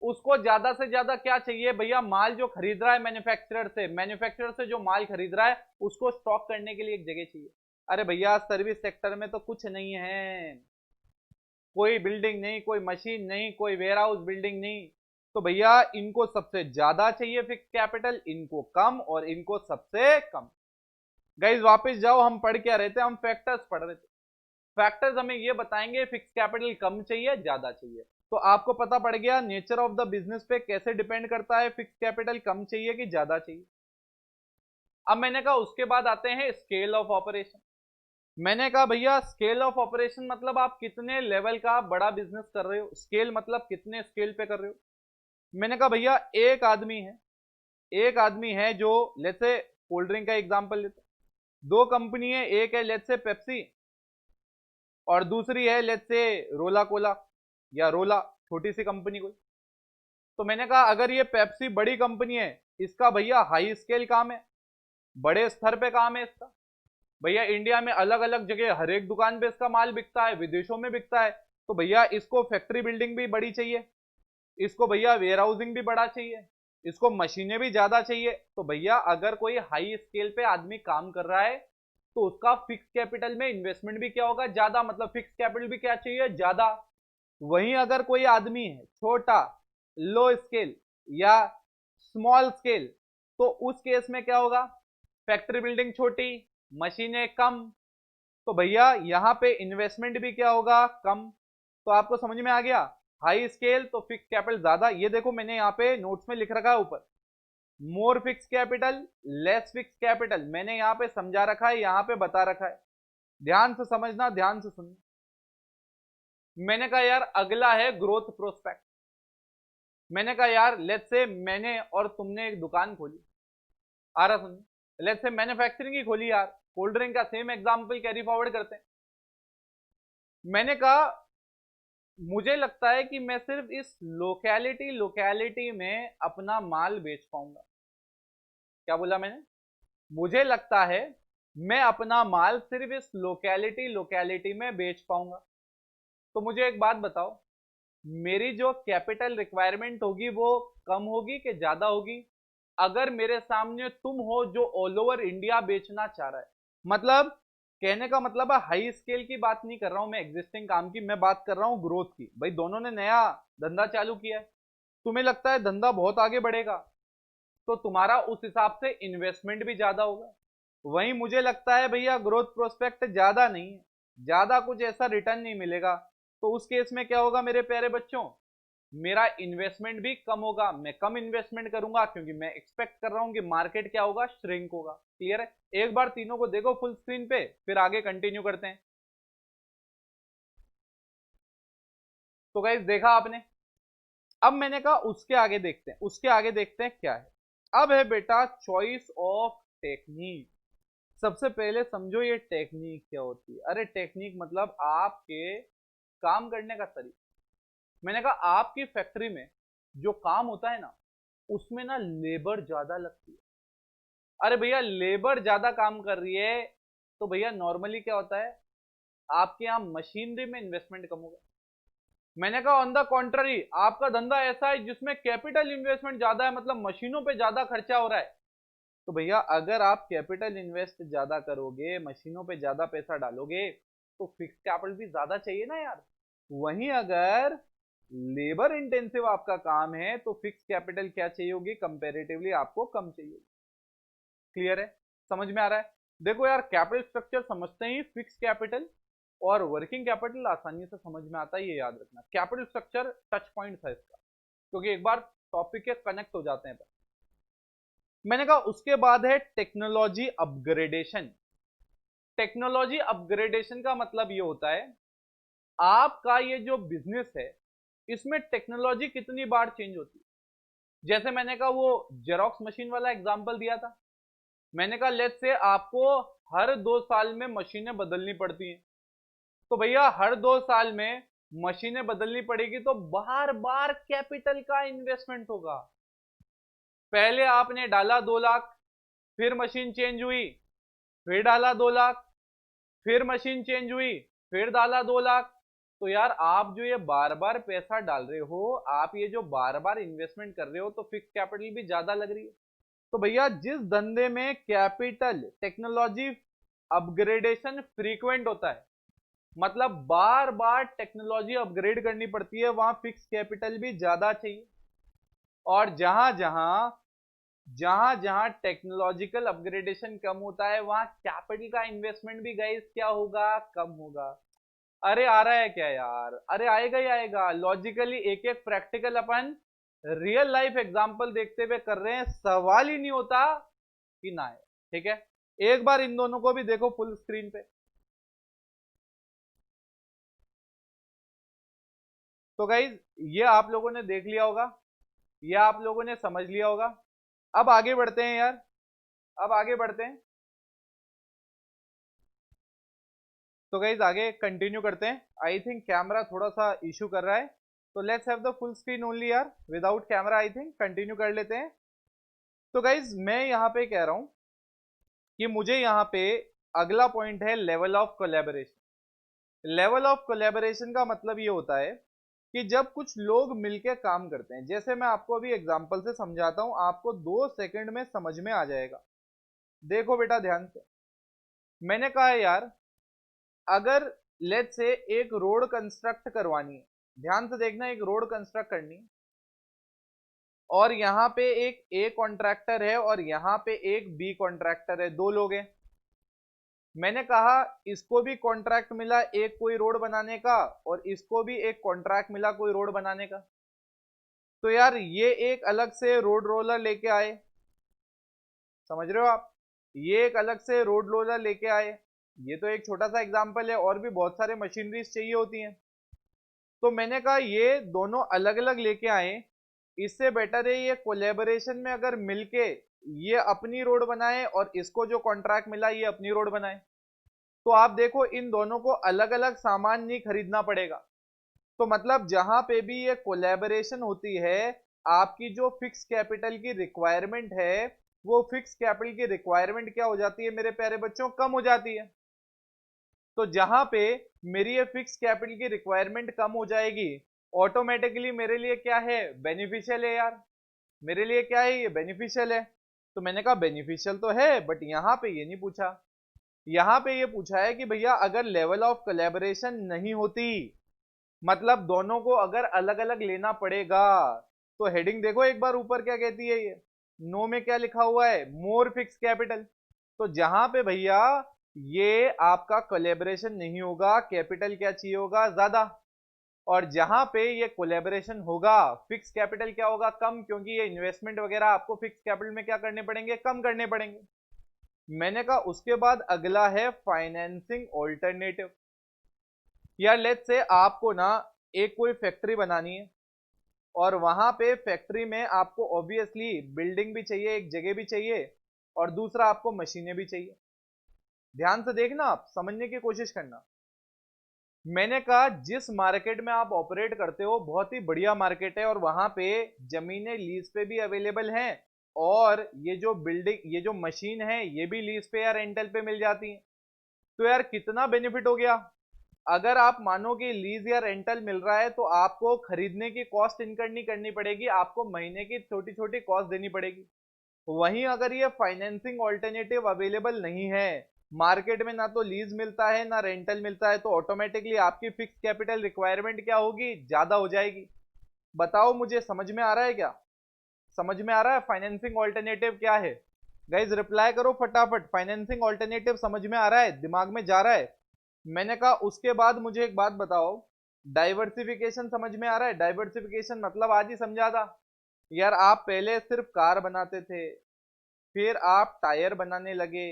उसको ज्यादा से ज्यादा क्या चाहिए भैया, माल जो खरीद रहा है मैन्युफैक्चरर से जो माल खरीद रहा है उसको स्टॉक करने के लिए एक जगह चाहिए। अरे भैया सर्विस सेक्टर में तो कुछ नहीं है, कोई बिल्डिंग नहीं, कोई मशीन नहीं, कोई वेयर हाउस बिल्डिंग नहीं। तो भैया इनको सबसे ज्यादा चाहिए फिक्स कैपिटल, इनको कम, और इनको सबसे कम। गाइज वापस जाओ, हम पढ़ क्या रहे थे, हम फैक्टर्स पढ़ रहे थे। फैक्टर्स हमें ये बताएंगे फिक्स कैपिटल कम चाहिए ज्यादा चाहिए। तो आपको पता पड़ गया नेचर ऑफ द बिजनेस पे कैसे डिपेंड करता है फिक्स कैपिटल कम चाहिए कि ज्यादा चाहिए। अब मैंने कहा उसके बाद आते हैं स्केल ऑफ ऑपरेशन। मैंने कहा भैया स्केल ऑफ ऑपरेशन मतलब आप कितने लेवल का बड़ा बिजनेस कर रहे हो, स्केल मतलब कितने स्केल पे कर रहे हो। मैंने कहा भैया एक आदमी है जो, लेट्स से कोल्ड ड्रिंक का एग्जांपल लेते, दो कंपनी है, एक है लेट्स से पेप्सी और दूसरी है लेट्स से रोला कोला या रोला, छोटी सी कंपनी कोई। तो मैंने कहा अगर ये पेप्सी बड़ी कंपनी है, इसका भैया हाई स्केल काम है, बड़े स्तर पे काम है इसका। भैया इंडिया में अलग अलग जगह हर एक दुकान पे इसका माल बिकता है, विदेशों में बिकता है, तो भैया इसको फैक्ट्री बिल्डिंग भी बड़ी चाहिए, इसको भैया वेयर हाउसिंग भी बड़ा चाहिए, इसको मशीनें भी ज्यादा चाहिए। तो भैया अगर कोई हाई स्केल पे आदमी काम कर रहा है तो उसका फिक्स कैपिटल में इन्वेस्टमेंट भी क्या होगा, ज्यादा, मतलब फिक्स कैपिटल भी क्या चाहिए, ज्यादा। वहीं अगर कोई आदमी है छोटा, लो स्केल या स्मॉल स्केल, तो उस केस में क्या होगा, फैक्ट्री बिल्डिंग छोटी, मशीनें कम, तो भैया यहां पे इन्वेस्टमेंट भी क्या होगा, कम। तो आपको समझ में आ गया। हाई स्केल तो फिक्स कैपिटल ज्यादा, ये देखो मैंने यहाँ पे नोट्स में लिख रखा है ऊपर, more fix capital less fix capital, मैंने यहाँ पे समझा रखा है, यहाँ पे बता रखा है, ध्यान से समझना, ध्यान से सुनना। मैंने कहा यार अगला है ग्रोथ प्रोस्पेक्ट। मैंने कहा यार लेट्स से मैंने और तुमने एक दुकान खोली, आ रहा सुन, लेट्स से मैन्युफैक्चरिंग ही खोली यार, कोल्ड ड्रिंक का सेम एग्जांपल कैरी फॉरवर्ड करते हैं। मैंने कहा मुझे लगता है कि मैं सिर्फ इस लोकेलिटी में अपना माल बेच पाऊंगा। क्या बोला मैंने? मुझे लगता है मैं अपना माल सिर्फ इस लोकेलिटी में बेच पाऊंगा। तो मुझे एक बात बताओ, मेरी जो कैपिटल रिक्वायरमेंट होगी वो कम होगी कि ज्यादा होगी? अगर मेरे सामने तुम हो जो ऑल ओवर इंडिया बेचना चाह रहा है, मतलब कहने का मतलब है हाई स्केल की बात नहीं कर रहा हूं मैं, एग्जिस्टिंग काम की मैं बात कर रहा हूं, ग्रोथ की। भाई दोनों ने नया धंधा चालू किया है, तुम्हें लगता है धंधा बहुत आगे बढ़ेगा तो तुम्हारा उस हिसाब से इन्वेस्टमेंट भी ज्यादा होगा। वहीं मुझे लगता है भैया ग्रोथ प्रोस्पेक्ट ज्यादा नहीं है, ज्यादा कुछ ऐसा रिटर्न नहीं मिलेगा, तो उस केस में क्या होगा मेरे प्यारे बच्चों, मेरा इन्वेस्टमेंट भी कम होगा, मैं कम इन्वेस्टमेंट करूंगा क्योंकि मैं एक्सपेक्ट कर रहा हूं कि मार्केट क्या होगा, श्रिंक होगा। क्लियर है? एक बार तीनों को देखो फुल स्क्रीन पे, फिर आगे कंटिन्यू करते हैं। तो गाइस देखा आपने, अब मैंने कहा उसके आगे देखते हैं, उसके आगे देखते हैं क्या है। अब है बेटा चॉइस ऑफ टेक्निक। सबसे पहले समझो ये टेक्निक क्या होती है। अरे टेक्निक मतलब आपके काम करने का तरीका। मैंने कहा आपकी फैक्ट्री में जो काम होता है ना, उसमें ना लेबर ज्यादा लगती है। अरे भैया लेबर ज्यादा काम कर रही है तो भैया नॉर्मली क्या होता है, आपके यहां मशीनरी में इन्वेस्टमेंट कम होगा। मैंने कहा ऑन द कॉन्ट्ररी आपका धंधा ऐसा है जिसमें कैपिटल इन्वेस्टमेंट ज्यादा है, मतलब मशीनों पे ज्यादा खर्चा हो रहा है, तो भैया अगर आप कैपिटल इन्वेस्ट ज्यादा करोगे, मशीनों पे ज्यादा पैसा डालोगे, तो फिक्स कैपिटल भी ज्यादा चाहिए ना यार। वहीं अगर लेबर इंटेंसिव आपका काम है तो फिक्स कैपिटल क्या चाहिए होगी, कंपैरेटिवली आपको कम चाहिए। क्लियर है? समझ में आ रहा है? देखो यार कैपिटल स्ट्रक्चर समझते ही फिक्स कैपिटल और वर्किंग कैपिटल आसानी से समझ में आता है, ये याद रखना। कैपिटल स्ट्रक्चर टच पॉइंट था इसका, क्योंकि एक बार टॉपिक के कनेक्ट हो जाते हैं। मैंने कहा उसके बाद है टेक्नोलॉजी अपग्रेडेशन। टेक्नोलॉजी अपग्रेडेशन का मतलब ये होता है आपका ये जो बिजनेस है इसमें टेक्नोलॉजी कितनी बार चेंज होती है। जैसे मैंने कहा वो जेरोक्स मशीन वाला एग्जांपल दिया था, मैंने कहा लेट्स से आपको हर 2 साल में मशीनें बदलनी पड़ती हैं, तो भैया हर 2 साल में मशीनें बदलनी पड़ेगी तो बार बार कैपिटल का इन्वेस्टमेंट होगा। पहले आपने डाला 2 लाख, फिर मशीन चेंज हुई, फिर डाला 2 लाख, फिर मशीन चेंज हुई, फिर डाला 2 लाख, तो यार आप जो ये बार बार पैसा डाल रहे हो, आप ये जो बार बार इन्वेस्टमेंट कर रहे हो, तो फिक्स कैपिटल भी ज्यादा लग रही है। तो भैया जिस धंधे में कैपिटल टेक्नोलॉजी अपग्रेडेशन फ्रीक्वेंट होता है, मतलब बार बार टेक्नोलॉजी अपग्रेड करनी पड़ती है, वहां फिक्स कैपिटल भी ज्यादा चाहिए। और जहां टेक्नोलॉजिकल अपग्रेडेशन कम होता है वहां कैपिटल का इन्वेस्टमेंट भी गाइस क्या होगा, कम होगा। अरे आ रहा है क्या यार? अरे आएगा ही आएगा। लॉजिकली एक एक प्रैक्टिकल अपन रियल लाइफ एग्जांपल देखते हुए कर रहे हैं, सवाल ही नहीं होता कि ना है। ठीक है, एक बार इन दोनों को भी देखो फुल स्क्रीन पे। तो गाइज ये आप लोगों ने देख लिया होगा, ये आप लोगों ने समझ लिया होगा। अब आगे बढ़ते हैं यार, अब आगे बढ़ते हैं। तो गाइज आगे कंटिन्यू करते हैं। आई थिंक कैमरा थोड़ा सा इशू कर रहा है, तो let's have the full screen only यार, without camera I think continue कर लेते हैं। तो गाइज मैं यहां पे कह रहा हूं कि मुझे यहां पे अगला पॉइंट है level of collaboration. Level of collaboration का मतलब ये होता है कि जब कुछ लोग मिलकर काम करते हैं, जैसे मैं आपको अभी एग्जांपल से समझाता हूं, आपको 2 सेकंड में समझ में आ जाएगा। देखो बेटा ध्यान से, मैंने कहा है यार अगर लेट्स से एक रोड कंस्ट्रक्ट करवानी है, ध्यान से देखना, एक रोड कंस्ट्रक्ट करनी है और यहां पे एक ए कॉन्ट्रैक्टर है और यहां पे एक बी कॉन्ट्रैक्टर है, 2 लोग हैं। मैंने कहा इसको भी कॉन्ट्रैक्ट मिला एक कोई रोड बनाने का और इसको भी एक कॉन्ट्रैक्ट मिला कोई रोड बनाने का। तो यार ये एक अलग से रोड रोलर लेके आए, समझ रहे हो आप, ये एक अलग से रोड रोलर लेके आए। ये तो एक छोटा सा एग्जांपल है, और भी बहुत सारे मशीनरीज चाहिए होती हैं। तो मैंने कहा ये दोनों अलग अलग लेके आए, इससे बेटर है ये कोलेबोरेशन में अगर मिलके ये अपनी रोड बनाए और इसको जो कॉन्ट्रैक्ट मिला ये अपनी रोड बनाए। तो आप देखो इन दोनों को अलग अलग सामान नहीं खरीदना पड़ेगा। तो मतलब जहां पे भी ये कोलैबोरेशन होती है, आपकी जो फिक्स कैपिटल की रिक्वायरमेंट है, वो फिक्स कैपिटल की रिक्वायरमेंट क्या हो जाती है मेरे प्यारे बच्चों, कम हो जाती है। तो जहां पे मेरी ये फिक्स कैपिटल की रिक्वायरमेंट कम हो जाएगी, ऑटोमेटिकली मेरे लिए क्या है, बेनिफिशियल है यार। मेरे लिए क्या है, ये बेनिफिशियल है। तो मैंने कहा बेनिफिशियल तो है, बट यहां पे ये नहीं पूछा। यहां पे ये पूछा है कि भैया अगर लेवल ऑफ कोलैबोरेशन नहीं होती, मतलब दोनों को अगर अलग अलग लेना पड़ेगा, तो हेडिंग देखो एक बार ऊपर क्या कहती है, ये नो में क्या लिखा हुआ है, मोर फिक्स कैपिटल। तो जहां पे भैया ये आपका कोलैबोरेशन नहीं होगा, कैपिटल क्या चाहिए होगा, ज्यादा। और जहां पे ये कोलैबोरेशन होगा, फिक्स कैपिटल क्या होगा, कम, क्योंकि ये इन्वेस्टमेंट वगैरह आपको फिक्स कैपिटल में क्या करने पड़ेंगे, कम करने पड़ेंगे। मैंने कहा उसके बाद अगला है फाइनेंसिंग ऑल्टरनेटिव। यार लेट्स से आपको ना एक कोई फैक्ट्री बनानी है, और वहां पे फैक्ट्री में आपको ऑब्वियसली बिल्डिंग भी चाहिए, एक जगह भी चाहिए, और दूसरा आपको मशीनें भी चाहिए। ध्यान से देखना, आप समझने की कोशिश करना। मैंने कहा जिस मार्केट में आप ऑपरेट करते हो बहुत ही बढ़िया मार्केट है, और वहां पे जमीनें लीज पे भी अवेलेबल हैं, और ये जो बिल्डिंग, ये जो मशीन है, ये भी लीज पे या रेंटल पे मिल जाती है। तो यार कितना बेनिफिट हो गया। अगर आप मानो कि लीज या रेंटल मिल रहा है, तो आपको खरीदने की कॉस्ट इनकर नहीं करनी पड़ेगी, आपको महीने की छोटी छोटी कॉस्ट देनी पड़ेगी। वहीं अगर ये फाइनेंसिंग ऑल्टरनेटिव अवेलेबल नहीं है, मार्केट में ना तो लीज मिलता है ना रेंटल मिलता है, तो ऑटोमेटिकली आपकी फिक्स कैपिटल रिक्वायरमेंट क्या होगी, ज्यादा हो जाएगी। बताओ मुझे समझ में आ रहा है क्या, समझ में आ रहा है फाइनेंसिंग ऑल्टरनेटिव क्या है। गाइज रिप्लाई करो फटाफट, फाइनेंसिंग ऑल्टरनेटिव समझ में आ रहा है, दिमाग में जा रहा है। मैंने कहा उसके बाद मुझे एक बात बताओ, डाइवर्सिफिकेशन समझ में आ रहा है। डाइवर्सिफिकेशन मतलब आज ही समझा था। यार आप पहले सिर्फ कार बनाते थे, फिर आप टायर बनाने लगे,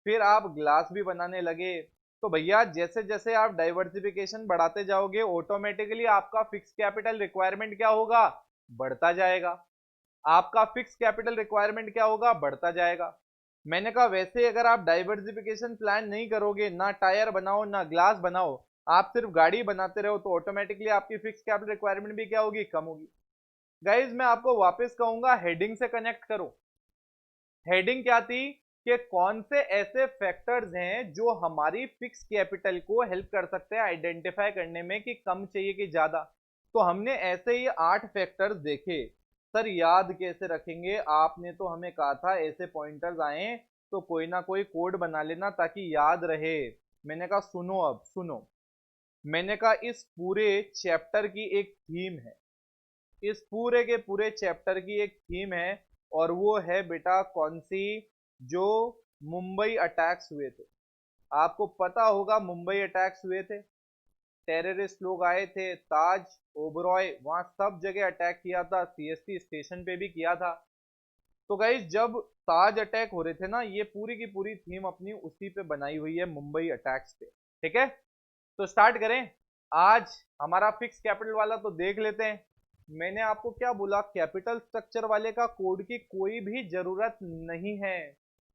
फिर आप ग्लास भी बनाने लगे। तो भैया जैसे जैसे आप डाइवर्सिफिकेशन बढ़ाते जाओगे, ऑटोमेटिकली आपका फिक्स कैपिटल रिक्वायरमेंट क्या होगा, बढ़ता जाएगा। आपका फिक्स कैपिटल रिक्वायरमेंट क्या होगा, बढ़ता जाएगा। मैंने कहा वैसे अगर आप डाइवर्सिफिकेशन प्लान नहीं करोगे, ना टायर बनाओ ना ग्लास बनाओ, आप सिर्फ गाड़ी बनाते रहो, तो ऑटोमेटिकली आपकी फिक्स कैपिटल रिक्वायरमेंट भी क्या होगी, कम होगी। गाइज मैं आपको वापस कहूंगा हेडिंग से कनेक्ट करो। हेडिंग क्या थी, कि कौन से ऐसे फैक्टर्स हैं जो हमारी फिक्स कैपिटल को हेल्प कर सकते हैं आइडेंटिफाई करने में कि कम चाहिए कि ज्यादा। तो हमने ऐसे ही 8 फैक्टर्स देखे। सर याद कैसे रखेंगे, आपने तो हमें कहा था ऐसे पॉइंटर्स आए तो कोई ना कोई कोड बना लेना ताकि याद रहे। मैंने कहा सुनो, अब सुनो। मैंने कहा इस पूरे चैप्टर की एक थीम है, इस पूरे के पूरे चैप्टर की एक थीम है, और वो है बेटा कौन सी, जो मुंबई अटैक्स हुए थे। आपको पता होगा मुंबई अटैक्स हुए थे, टेररिस्ट लोग आए थे, ताज, ओबरॉय, वहां सब जगह अटैक किया था, सीएसटी स्टेशन पे भी किया था। तो गाइस जब ताज अटैक हो रहे थे ना, ये पूरी की पूरी थीम अपनी उसी पे बनाई हुई है, मुंबई अटैक्स पे। ठीक है, तो स्टार्ट करें। आज हमारा फिक्स कैपिटल वाला तो देख लेते हैं। मैंने आपको क्या बोला, कैपिटल स्ट्रक्चर वाले का कोड की कोई भी जरूरत नहीं है,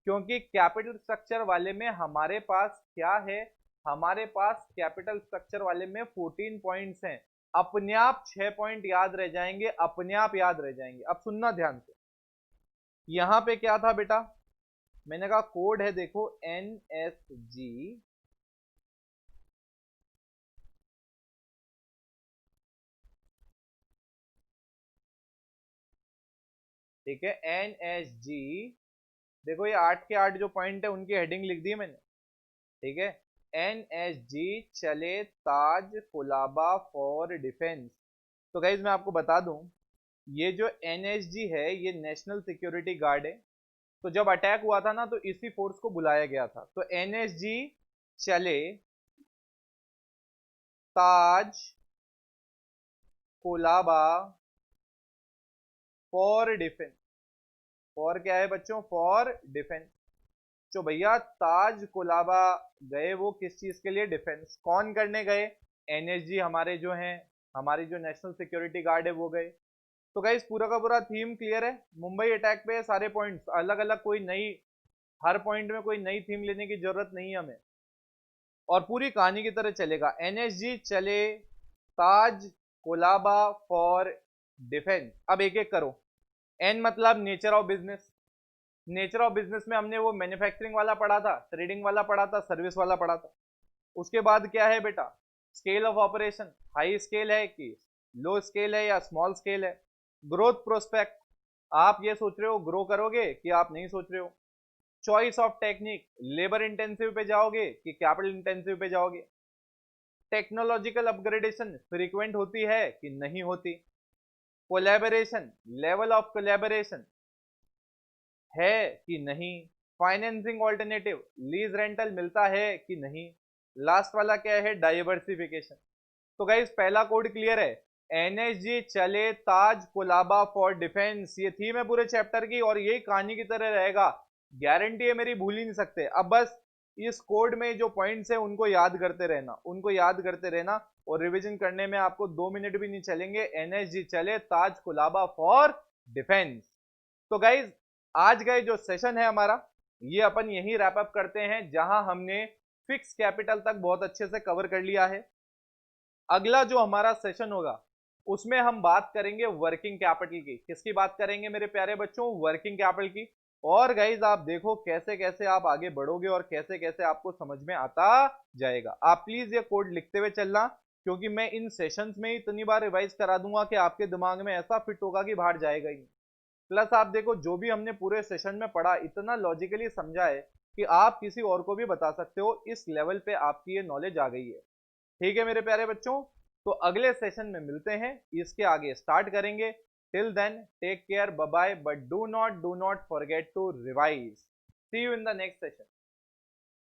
क्योंकि कैपिटल स्ट्रक्चर वाले में हमारे पास क्या है, हमारे पास कैपिटल स्ट्रक्चर वाले में 14 पॉइंट्स हैं। अपने आप 6 पॉइंट याद रह जाएंगे, अपने आप याद रह जाएंगे। अब सुनना ध्यान से, यहां पे क्या था बेटा, मैंने कहा कोड है देखो NSG, ठीक है, NSG। देखो ये 8 के 8 जो पॉइंट है उनकी हेडिंग लिख दी है मैंने। ठीक है, NSG चले ताज कोलाबा फॉर डिफेंस। तो गाइज मैं आपको बता दूं, ये जो NSG है ये नेशनल सिक्योरिटी गार्ड है। तो जब अटैक हुआ था ना, तो इसी फोर्स को बुलाया गया था। तो एनएसजी चले ताज कोलाबा फॉर डिफेंस। फॉर क्या है बच्चों? For defence. जो भैया ताज कोलाबा गए वो किस चीज के लिए? डिफेंस। कौन करने गए? एनएसजी, हमारे जो हैं, हमारी जो नेशनल सिक्योरिटी गार्ड है वो गए। तो गाइस पूरा का पूरा थीम क्लियर है। मुंबई अटैक पे सारे पॉइंट्स अलग अलग, कोई नई, हर पॉइंट में कोई नई थीम लेने की जरूरत नहीं है हमें, और पूरी कहानी की तरह चलेगा। एनएसजी चले ताज कोलाबा फॉर डिफेंस। अब एक एक करो। एन मतलब nature of business. Nature of business में हमने वो मैन्युफैक्चरिंग वाला पढ़ा था, ट्रेडिंग वाला पढ़ा था, सर्विस वाला पढ़ा था। उसके बाद क्या है बेटा? Scale of operation, high scale है कि लो स्केल है या स्मॉल स्केल है। ग्रोथ प्रोस्पेक्ट, आप ये सोच रहे हो ग्रो करोगे कि आप नहीं सोच रहे हो। Choice of technique, labour intensive पे जाओगे कि कैपिटल इंटेंसिव पे जाओगे। टेक्नोलॉजिकल अपग्रेडेशन फ्रीक्वेंट होती है कि नहीं होती। कोलैबोरेशन, लेवल ऑफ कोलैबोरेशन है कि नहीं। फाइनेंसिंग ऑल्टरनेटिव, लीज रेंटल मिलता है कि नहीं। लास्ट वाला क्या है? डाइवर्सिफिकेशन। तो गाइस पहला कोड क्लियर है, एनएसजी चले ताज कोलाबा फॉर डिफेंस। ये थीम है पूरे चैप्टर की, और यही कहानी की तरह रहेगा, गारंटी है मेरी, भूल ही नहीं सकते। अब बस इस कोड में जो पॉइंट्स है उनको याद करते रहना, उनको याद करते रहना, और रिवीजन करने में आपको 2 मिनट भी नहीं चलेंगे। एनएसजी चले ताज कोलाबा फॉर डिफेंस। तो गाइज आज का जो सेशन है हमारा, ये अपन यही रैप अप करते हैं, जहां हमने फिक्स कैपिटल तक बहुत अच्छे से कवर कर लिया है। अगला जो हमारा सेशन होगा उसमें हम बात करेंगे वर्किंग कैपिटल की। किसकी बात करेंगे मेरे प्यारे बच्चों? वर्किंग कैपिटल की। और गाइज आप देखो कैसे कैसे आप आगे बढ़ोगे और कैसे कैसे आपको समझ में आता जाएगा। आप प्लीज ये कोड लिखते हुए चलना, क्योंकि मैं इन सेशंस में इतनी बार रिवाइज करा दूंगा कि आपके दिमाग में ऐसा फिट होगा कि बाहर जाएगा ही नहीं। प्लस आप देखो जो भी हमने पूरे सेशन में पढ़ा, इतना लॉजिकली समझा है कि आप किसी और को भी बता सकते हो। इस लेवल पे आपकी ये नॉलेज आ गई है। ठीक है मेरे प्यारे बच्चों, तो अगले सेशन में मिलते हैं, इसके आगे स्टार्ट करेंगे। Till then take care, bye bye, but do not forget to revise. See you in the next session.